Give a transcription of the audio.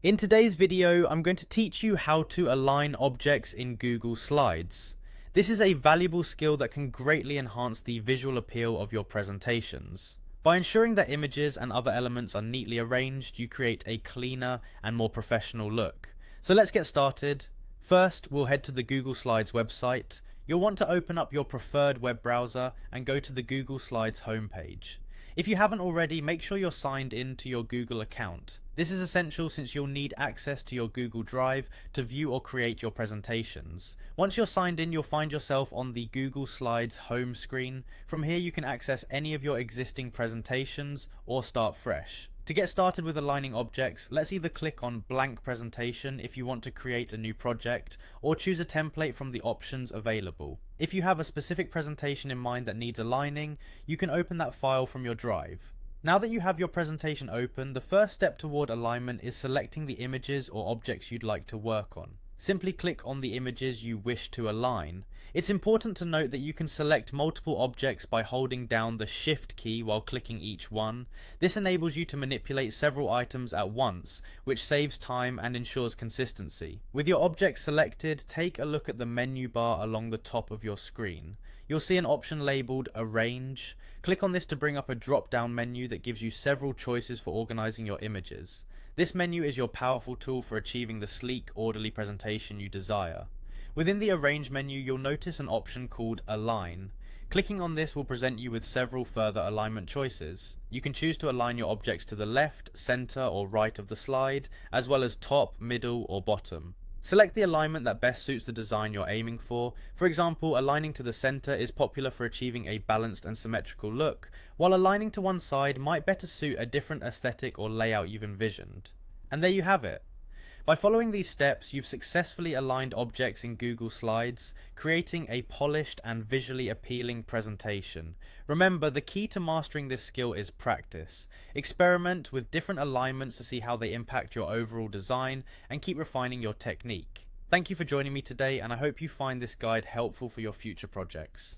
In today's video, I'm going to teach you how to align objects in Google Slides. This is a valuable skill that can greatly enhance the visual appeal of your presentations. By ensuring that images and other elements are neatly arranged, you create a cleaner and more professional look. So let's get started. First, we'll head to the Google Slides website. You'll want to open up your preferred web browser and go to the Google Slides homepage. If you haven't already, make sure you're signed in to your Google account. This is essential since you'll need access to your Google Drive to view or create your presentations. Once you're signed in, you'll find yourself on the Google Slides home screen. From here, you can access any of your existing presentations or start fresh. To get started with aligning objects, let's either click on Blank Presentation if you want to create a new project, or choose a template from the options available. If you have a specific presentation in mind that needs aligning, you can open that file from your drive. Now that you have your presentation open, the first step toward alignment is selecting the images or objects you'd like to work on. Simply click on the images you wish to align. It's important to note that you can select multiple objects by holding down the Shift key while clicking each one. This enables you to manipulate several items at once, which saves time and ensures consistency. With your objects selected, take a look at the menu bar along the top of your screen. You'll see an option labeled Arrange. Click on this to bring up a drop-down menu that gives you several choices for organizing your images. This menu is your powerful tool for achieving the sleek, orderly presentation you desire. Within the Arrange menu, you'll notice an option called Align. Clicking on this will present you with several further alignment choices. You can choose to align your objects to the left, center, or right of the slide, as well as top, middle, or bottom. Select the alignment that best suits the design you're aiming for. For example, aligning to the center is popular for achieving a balanced and symmetrical look, while aligning to one side might better suit a different aesthetic or layout you've envisioned. And there you have it. By following these steps, you've successfully aligned objects in Google Slides, creating a polished and visually appealing presentation. Remember, the key to mastering this skill is practice. Experiment with different alignments to see how they impact your overall design, and keep refining your technique. Thank you for joining me today, and I hope you find this guide helpful for your future projects.